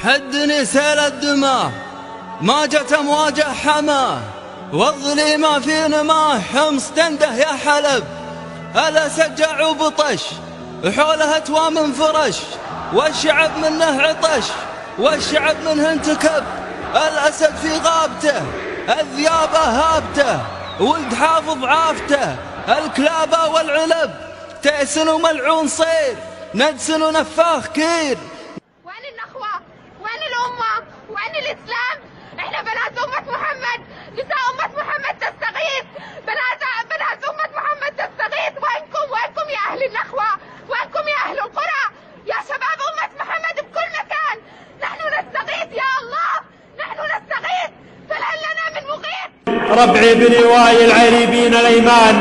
حدني سيل الدماء ما جت امواجه حماه، والظليمة في نماه حمص تنده يا حلب. الأسد جاع وبطش حوله أتوام فرش، والشعب منه عطش والشعب منه انتكب. الأسد في غابته الذيابة هابته، ولد حافظ عافته الكلابة والعلب. تأسن وملعون صير ندسن ونفاخ كير. وين النخوة؟ وين الأمة؟ وين الإسلام؟ إحنا بنات أمة محمد، نساء أمة محمد تستغيث، بنات أمة محمد تستغيث. وينكم يا أهل النخوة؟ وينكم يا أهل القرى؟ يا شباب أمة محمد بكل مكان، نحن نستغيث يا الله، نحن نستغيث، فهل لنا من مغيث؟ ربعي بن وايل العريبين الأيمان،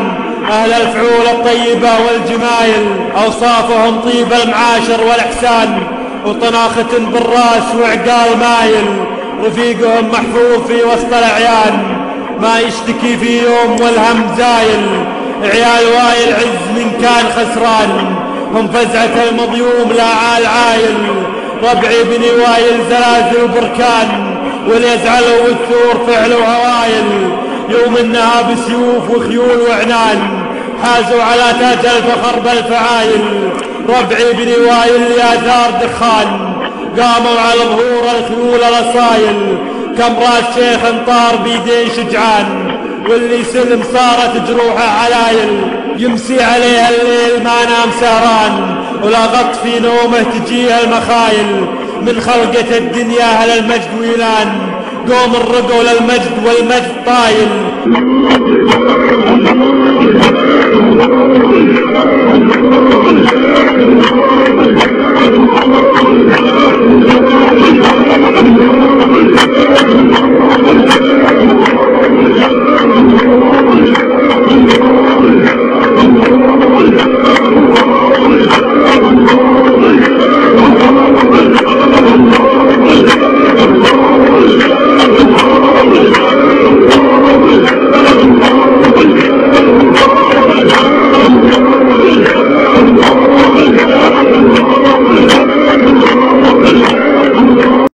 أهل الفعول الطيبة والجمايل، أوصافهم طيب المعاشر والإحسان، وطناخة بالراس وعقال مايل، رفيقهم محفوظ في وسط الأعيان، ما يشتكي في يوم والهم زايل. عيال وايل عز من كان خسران، هم فزعة المضيوم لا عال عايل. ربعي بن وايل زلازل وبركان، واليزعلوا والثور فعلوا هوايل. يوم النها بسيوف وخيول وعنان، حازوا على تاج الفخر بالفعايل. ربعي بن وايل يا ثار دخان، قاموا على ظهور الخيول الاصايل. كم راس شيخ طار بيدين شجعان، واللي سلم صارت جروحه علايل. يمسي عليها الليل ما نام سهران، ولا غط في نومه تجيه المخايل. من خلقة الدنيا أهل المجد ويلان، قوم الرقوا للمجد والمجد طايل.